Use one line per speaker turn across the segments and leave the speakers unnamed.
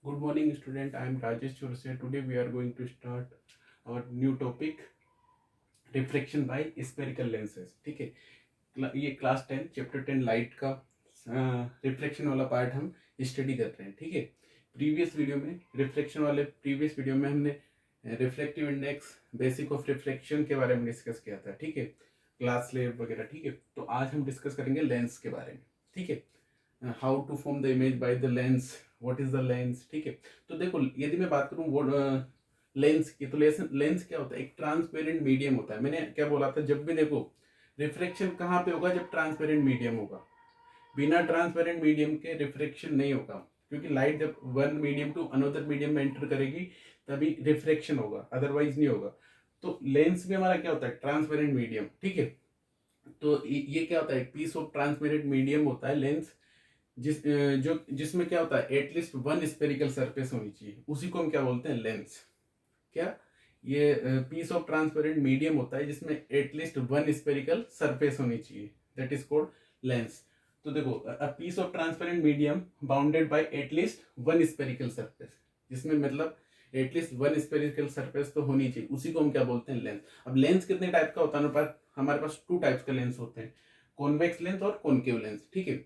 Good morning, student. I am Rajesh Chorse. Today we are going to start our new topic, reflection by spherical lenses. ठीक है, ये class 10 chapter 10 light का reflection वाला part हम study कर रहे हैं। ठीक है, प्रीवियस वीडियो में रिफ्लेक्शन वाले प्रीवियस वीडियो में हमने reflective index, basic of reflection के बारे में डिस्कस किया था। ठीक है, ग्लास स्लेब वगैरह। ठीक है, तो आज हम डिस्कस करेंगे लेंस के बारे में। ठीक है, how to form the image by the lens, what is the lens. ठीक है, तो देखो यदि मैं बात करूँ वो लेंस की, तो लेंस क्या होता है? एक ट्रांसपेरेंट मीडियम होता है। मैंने क्या बोला था, जब भी देखो रिफ्लेक्शन कहाँ पे होगा, जब ट्रांसपेरेंट मीडियम होगा। बिना ट्रांसपेरेंट मीडियम के रिफ्लेक्शन नहीं होगा, क्योंकि लाइट जब one medium to another medium में एंटर करेगी तभी रिफ्लेक्शन होगा, अदरवाइज नहीं होगा। तो लेंस भी हमारा क्या होता है? Transparent medium. ठीक है, तो ये क्या होता है? एक पीस ऑफ ट्रांसपेरेंट मीडियम होता है लेंस, जिसमें क्या होता है? एटलीस्ट वन स्पेरिकल सरफेस होनी चाहिए, उसी को हम क्या बोलते हैं? लेंस। क्या ये पीस ऑफ ट्रांसपेरेंट मीडियम होता है जिसमें एटलीस्ट वन स्पेरिकल सरफेस होनी चाहिए, दैट इज कॉल्ड लेंस। तो देखो, a piece of transparent medium bounded by at least one spherical surface, जिसमें मतलब एटलीस्ट वन स्पेरिकल सरफेस तो होनी चाहिए, उसी को हम क्या बोलते हैं? लेंस। अब लेंस कितने टाइप का होता है? हमारे पास टू टाइप्स का लेंस होते हैं, कॉन्वेक्स लेंस और कॉनकेव लेंस। ठीक है,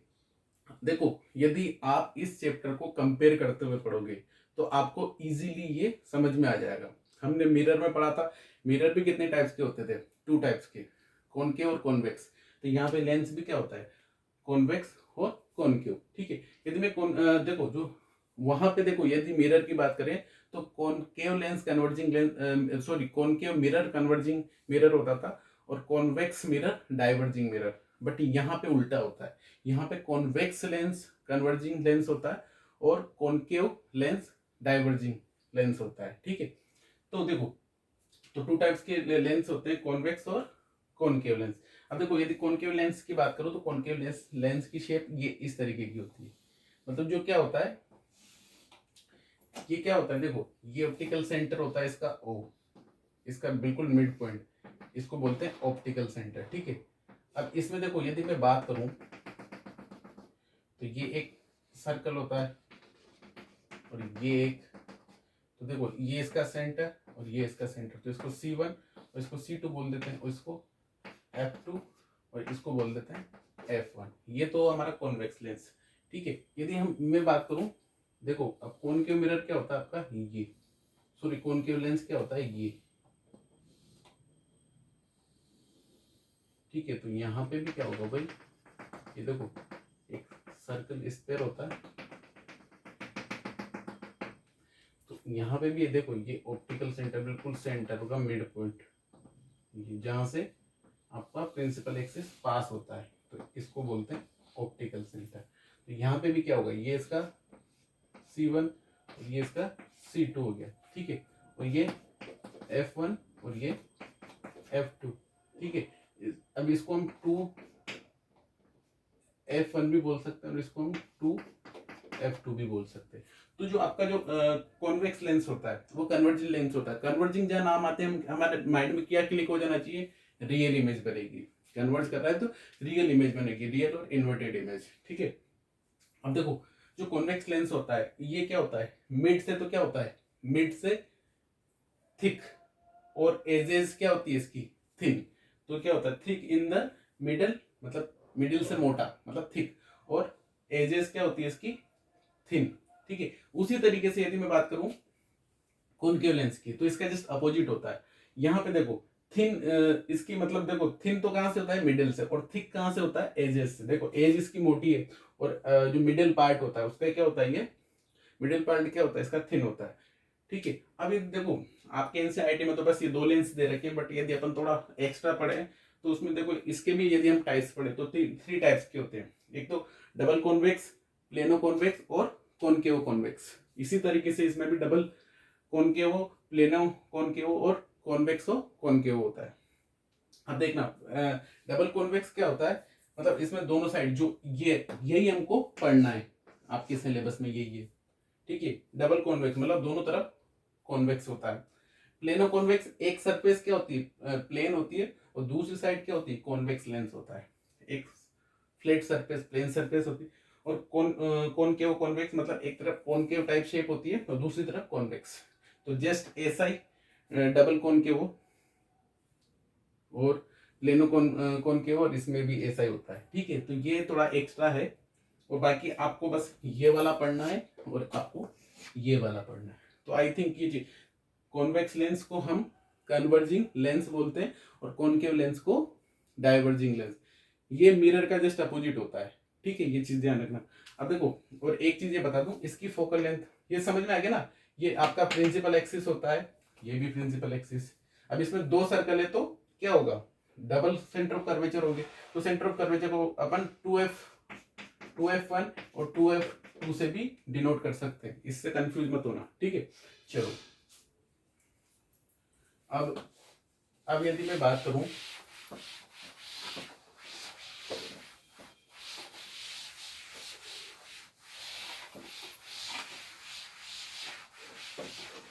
देखो यदि आप इस चैप्टर को कंपेयर करते हुए पढ़ोगे तो आपको इजीली ये समझ में आ जाएगा। हमने मिरर में पढ़ा था, मिरर भी कितने टाइप्स के होते थे? टू टाइप्स के, कॉनकेव और कॉन्वेक्स। तो यहाँ पे लेंस भी क्या होता है? कॉन्वेक्स और कॉनकेव। ठीक है, यदि मैं देखो जो वहां पे देखो, यदि मिरर की बात करें तो concave lens converging lens, sorry concave mirror converging mirror होता था, और convex mirror diverging mirror. But यहाँ पे उल्टा होता है, यहाँ पे कॉन्वेक्स लेंस कन्वर्जिंग लेंस होता है और कॉनकेव लेंस डाइवर्जिंग लेंस होता है। ठीक है, तो देखो, तो टू टाइप्स के लेंस होते हैं, कॉन्वेक्स और कॉनकेव लेंस। अब देखो यदि कॉनकेव लेंस की बात करो तो कॉनकेव लेंस की शेप ये इस तरीके की होती है। मतलब जो क्या होता है, ये क्या होता है? देखो ये ऑप्टिकल सेंटर होता है इसका ओ, इसका बिल्कुल मिड पॉइंट, इसको बोलते हैं ऑप्टिकल सेंटर। ठीक है, अब इसमें देखो यदि मैं बात करूं तो ये एक सर्कल होता है और ये एक, तो देखो ये इसका सेंटर और ये इसका सेंटर, तो इसको C1 और इसको C2 बोल देते हैं, और इसको F2 और इसको बोल देते हैं F1। ये तो हमारा कॉन्वेक्स लेंस। ठीक है, यदि मैं बात करूं, देखो अब कॉनकेव मिरर क्या होता है आपका? ये, सॉरी कॉनकेव लेंस क्या होता है? ये। ठीक है, तो यहाँ पे भी क्या होगा भाई? ये देखो एक सर्कल स्क्वायर होता है, तो यहाँ पे भी ये देखो, ये ऑप्टिकल सेंटर बिल्कुल सेंटर होगा, मिड पॉइंट, जहां से आपका प्रिंसिपल एक्सिस पास होता है, तो इसको बोलते हैं ऑप्टिकल सेंटर। तो यहाँ पे भी क्या होगा? ये इसका C1 और ये इसका C2 हो गया। ठीक है, और ये F1 और ये F2। ठीक है, अब इसको हम 2F1 भी बोल सकते हैं और इसको हम 2F2 भी बोल सकते हैं। तो जो आपका जो कॉन्वेक्स लेंस होता है वो कन्वर्जिंग लेंस होता है। कन्वर्जिंग जहाँ नाम आते हैं, हमारे माइंड में क्या क्लिक हो जाना चाहिए? रियल इमेज बनेगी। कन्वर्ट कर रहा है तो रियल इमेज बनेगी, रियल और इन्वर्टेड इमेज। ठीक है, अब देखो जो कॉन्वेक्स लेंस होता है ये क्या होता है? मिड से तो क्या होता है? मिड से थिक, और एजेस क्या होती है इसकी? थिन। तो क्या होता है? थिक इन द मिडल, मतलब मिडिल से मोटा मतलब थिक, और एजेस क्या होती है इसकी? थिन। ठीक है, उसी तरीके से यदि मैं बात करूं कॉनकेव लेंस की, तो इसका जस्ट अपोजिट होता है। यहाँ पे देखो थिन, इसकी मतलब देखो थिन तो कहां से होता है? मिडिल से, और थिक कहां से होता है? एजेस से। देखो एज इसकी मोटी है, और जो मिडिल पार्ट होता है उसका क्या होता है? ये मिडिल पार्ट क्या होता है? इसका थिन होता है। ठीक है, अब ये देखो आपके एनसीईआरटी में तो बस ये दो लेंस दे रखे हैं, बट यदि अपन थोड़ा एक्स्ट्रा पढ़े तो उसमें देखो इसके भी यदि हम टाइप्स पढ़े तो थ्री टाइप्स के होते हैं। एक तो डबल कॉन्वेक्स, प्लेनो कॉन्वेक्स और कॉनकेव कॉन्वेक्स। इसी तरीके से इसमें भी डबल कॉनकेव, प्लेनो कॉनकेव और कॉन्वेक्सो कॉनकेव होता है। अब देखना, डबल कॉन्वेक्स क्या होता है? मतलब इसमें दोनों साइड जो ये, यही हमको पढ़ना है आपके सिलेबस में, यही है। ठीक है, डबल कॉन्वेक्स मतलब दोनों तरफ कॉन्वेक्स होता है। प्लेनो कॉन्वेक्स, एक सरफेस क्या होती है? प्लेन होती है, और दूसरी साइड क्या होती है? कॉन्वेक्स लेंस होता है। एक फ्लैट सरफेस, प्लेन सरफेस होती है, और कॉनकेव कॉन्वेक्स मतलब एक तरफ कॉनकेव टाइप शेप होती है और दूसरी तरफ कॉन्वेक्स। तो जस्ट ऐसा ही डबल कॉनकेव और प्लेनो कॉनकेव और इसमें भी ऐसा ही होता है, ठीक है। तो ये थोड़ा एक्स्ट्रा है और बाकी आपको बस ये वाला पढ़ना है और आपको ये वाला पढ़ना है। तो आई थिंक ये कॉन्वेक्स लेंस को हम कन्वर्जिंग लेंस बोलते हैं और कॉनकेव लेंस को डाइवर्जिंग लेंस। ये मिरर का जस्ट अपोजिट होता है, ठीक है, ये चीज ध्यान रखना। अब देखो और एक चीज ये बता दूं, इसकी फोकल लेंथ ये समझ में आ गया ना, ये आपका प्रिंसिपल एक्सिस होता है, ये भी प्रिंसिपल एक्सिस। अब इसमें दो सर्कल है तो क्या होगा, डबल सेंटर ऑफ कर्वेचर होंगे। तो सेंटर ऑफ कर्वेचर को अपन 2f1 और 2f2 से भी डिनोट कर सकते हैं, इससे कंफ्यूज मत होना, ठीक है। चलो अब यदि मैं बात करूं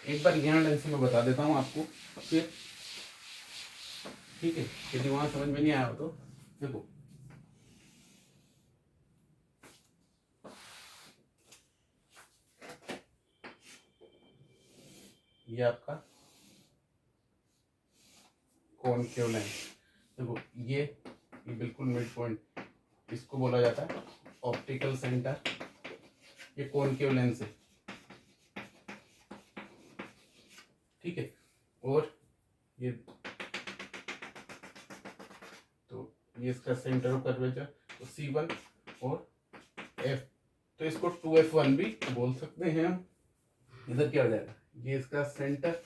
एक बार यहाँ ढंग से मैं बता देता हूँ आपको फिर, ठीक है, यदि वहां समझ में नहीं आया हो तो देखो। ये आपका कॉनकेव लेंस, देखो ये बिल्कुल मिड पॉइंट, इसको बोला जाता है ऑप्टिकल सेंटर। ये कॉनकेव लेंस है, ठीक है। और ये तो ये इसका सेंटर ऑफ कर्वेचर तो C1 और F, तो इसको 2f1 भी बोल सकते हैं हम। इधर क्या हो जाएगा, ये इसका सेंटर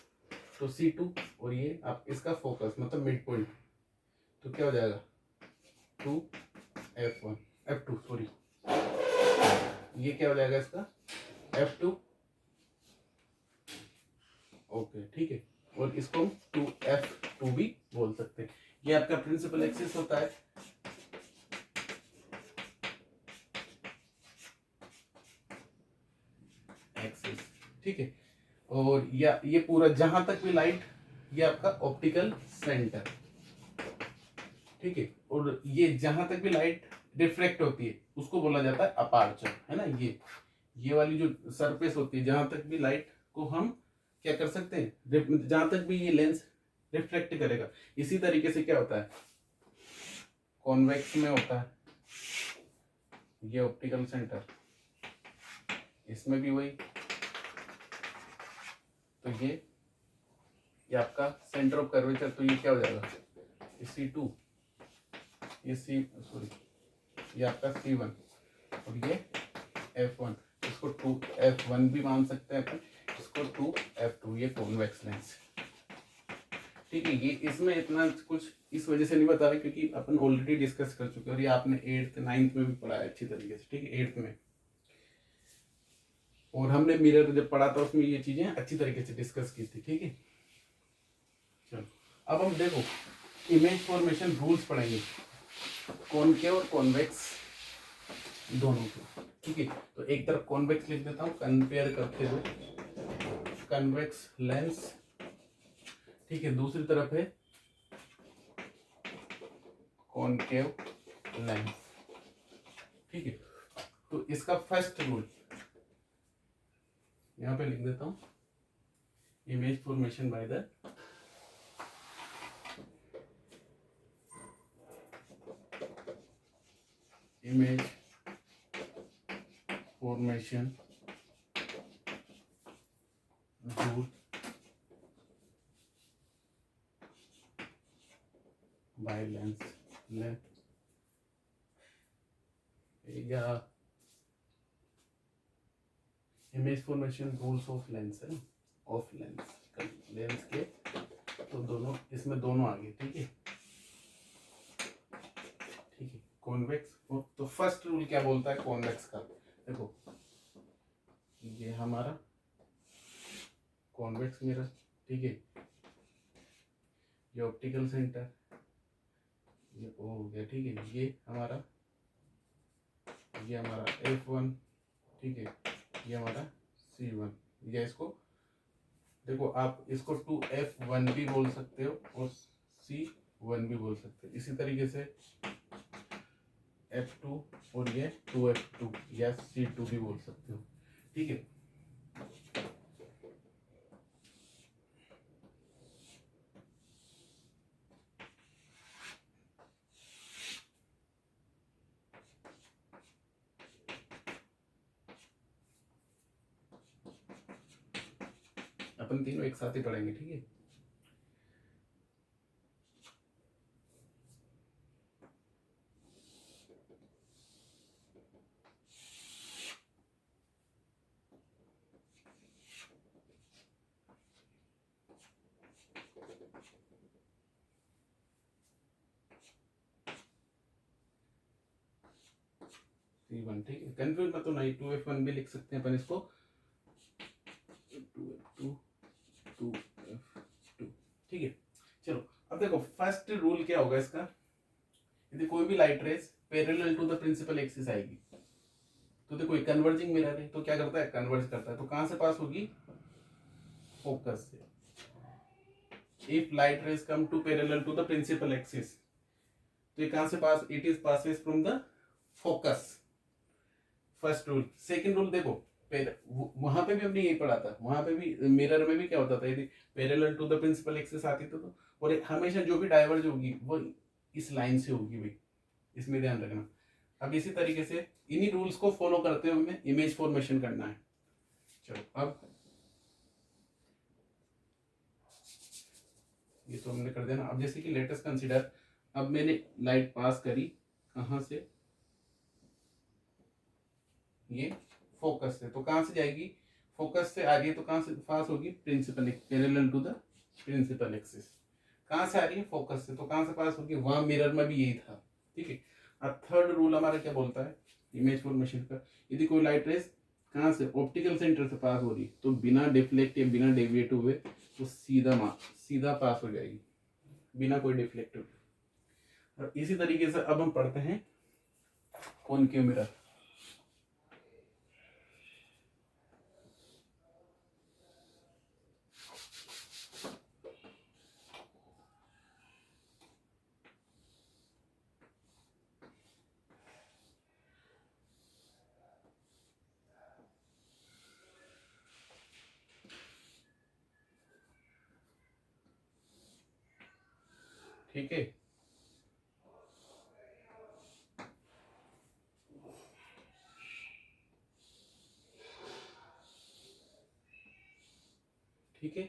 तो C2 और ये आप इसका फोकस मतलब मिड पॉइंट, तो क्या हो जाएगा 2f1 f2 सॉरी, ये क्या हो जाएगा इसका f2, ओके, ठीक है। और इसको हम 2f2 भी बोल सकते हैं। ये आपका प्रिंसिपल एक्सिस होता है, एक्सिस, ठीक है। और या ये पूरा जहां तक भी लाइट, ये आपका ऑप्टिकल सेंटर, ठीक है। और ये जहां तक भी लाइट रिफ्लेक्ट होती है उसको बोला जाता है अपार्चर, है ना। ये वाली जो सरफेस होती है जहां तक भी लाइट को हम क्या कर सकते हैं, जहां तक भी ये लेंस रिफ्लेक्ट करेगा। इसी तरीके से क्या होता है कॉन्वेक्स में होता है, ये ऑप्टिकल सेंटर, इसमें भी वही। तो ये आपका सेंटर ऑफ कर्वेचर, तो ये क्या हो जाएगा C2, ये सॉरी ये आपका C1 और ये F1, इसको 2f1 भी मान सकते हैं अपन, इसको 2f2, ये कॉन्वेक्स लेंस, ठीक है। ये इसमें इतना कुछ इस वजह से नहीं बता रहे क्योंकि अपन ऑलरेडी डिस्कस कर चुके हैं और ये आपने 8th 9th में भी पढ़ा है अच्छी तरीके से, ठीक है, 8th में। और हमने मिरर जब पढ़ा था उसमें ये चीजें अच्छी तरीके से डिस्कस की थी, ठीक है। चलो अब हम देखो इमेज फॉर्मेशन रूल्स पढ़ेंगे कॉनकेव और कॉन्वेक्स दोनों के, ठीक है। तो एक तरफ कॉन्वेक्स लिख देता हूँ कंपेयर करते हुए, कन्वेक्स लेंस, ठीक है। दूसरी तरफ है कॉनकेव लेंस, ठीक है। तो इसका फर्स्ट रूल यहां पे लिख देता हूं, image formation by the image formation rule by lens या image formation rules of lens है, ऑफ लेंस के, तो दोनों इसमें दोनों आ गए, ठीक है, ठीक है। कॉन्वेक्स तो फर्स्ट रूल क्या बोलता है कॉन्वेक्स का, देखो ये हमारा कॉन्वेक्स मिरर, ठीक है, ये ऑप्टिकल सेंटर, ये हो गया, ठीक है। ये हमारा F1, ठीक है, ये हमारा C1, या इसको देखो आप इसको 2f1 भी बोल सकते हो और C1 भी बोल सकते हो। इसी तरीके से F2 और ये 2F2 या C2 भी बोल सकते हो, ठीक है। अपन तीनों एक साथ ही पढ़ेंगे, ठीक है। C1, ठीक है, कंफ्यूज मत होना, 2F1 भी लिख सकते हैं अपन इसको, 2F2 2F2, ठीक है। चलो अब देखो फर्स्ट रूल क्या होगा इसका, यदि कोई भी light rays parallel to the principal axis आएगी तो देखो कन्वर्जिंग मिरर है तो क्या करता है, कन्वर्ज करता है, तो कहां से पास होगी, फोकस से। If light rays come to parallel to the principal axis, तो ये कहां से pass, it is passes from the focus, first rule. Second rule देखो, वहां पे भी हमने यही पढ़ा था, वहां पे भी मिरर में भी क्या होता था, यदि parallel to the principal axis आती तो और हमेशा जो भी डाइवर्ज होगी वो इस लाइन से होगी भाई, इसमें ध्यान रखना। अब इसी तरीके से इन्हीं रूल्स को फॉलो करते हुए हमें इमेज फॉर्मेशन करना है। चलो अब ये तो हमने कर दिया ना। अब जैसे कि लेटेस्ट कंसीडर, अब मैंने लाइट पास करी कहां से, ये फोकस से, तो कहां से जाएगी, फोकस से आ रही है तो कहां से पास होगी, principal parallel to the principal axis. कहां से आ रही है, फोकस से, तो कहां से पास होगी, वहां मिरर में भी यही था, ठीक है। अब थर्ड रूल हमारा क्या बोलता है इमेज फॉर्मेशन का, यदि कोई लाइट रेस कहां से, ऑप्टिकल सेंटर से पास हो रही तो बिना डिफ्लेक्ट या बिना डेविएट हुए तो सीधा पास हो जाएगी बिना कोई डिफ्लेक्ट हुए। और इसी तरीके से अब हम पढ़ते हैं कॉनकेव मिरर। ठीक है, ठीक है।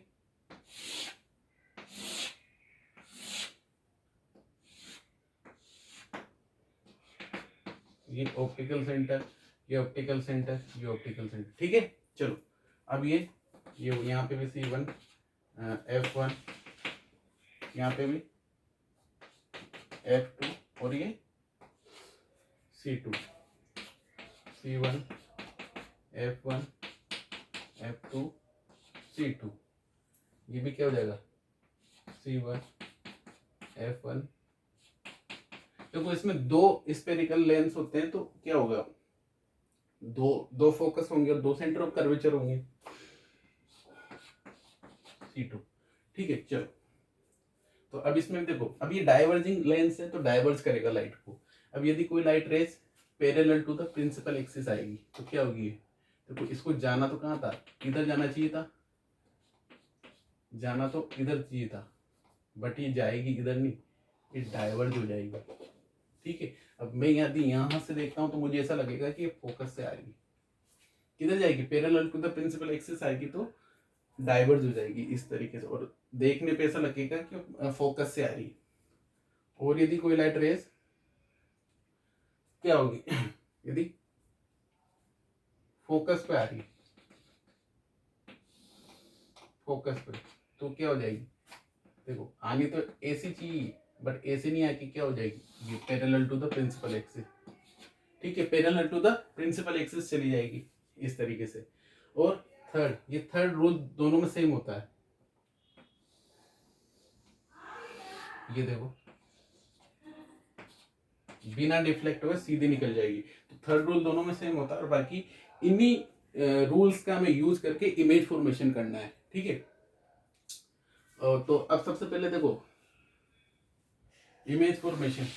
ये ऑप्टिकल सेंटर, ये ऑप्टिकल सेंटर, ये ऑप्टिकल सेंटर, ठीक है। चलो अब ये यहाँ पे भी C1 F1, यहाँ पे भी F2 और ये C2, C1 F1 F2 C2, ये भी क्या हो जाएगा C1 F1। देखो इसमें दो स्पेरिकल लेंस होते हैं तो क्या होगा, दो फोकस होंगे और दो सेंटर ऑफ कर्वेचर होंगे, C2, ठीक है। चलो तो अब इसमें देखो, अब ये डाइवर्जिंग लेंस है तो डाइवर्ज करेगा लाइट को। अब यदि कोई light rays parallel to the principal axis आएगी तो क्या होगी, देखो इसको जाना तो कहाँ था, इधर जाना चाहिए था, जाना तो इधर चाहिए था, बट ये जाएगी इधर नहीं, ये डाइवर्ज हो जाएगी, ठीक है। अब मैं यदि यहां से देखता हूं तो मुझे ऐसा लगेगा कि ये फोकस से आ रही, किधर जाएगी, parallel to the principal axis आएगी तो डाइवर्ज हो जाएगी इस तरीके से, और देखने पे ऐसा लगेगा कि फोकस से आ रही है। और यदि कोई लाइट रेस क्या होगी यदि फोकस पे आ रही है, फोकस पे, तो क्या हो जाएगी, देखो आनी तो ऐसी चाहिए बट ऐसे नहीं आके क्या हो जाएगी, ये parallel to the principal axis, ठीक है, parallel to the principal axis चली जाएगी इस तरीके से। और ये थर्ड रूल दोनों में सेम होता है, ये देखो बिना डिफ्लेक्ट हुए सीधी निकल जाएगी, तो थर्ड रूल दोनों में सेम होता है। और बाकी इन्हीं रूल्स का हमें यूज करके इमेज फॉर्मेशन करना है, ठीक है। तो अब सबसे पहले देखो इमेज फॉर्मेशन,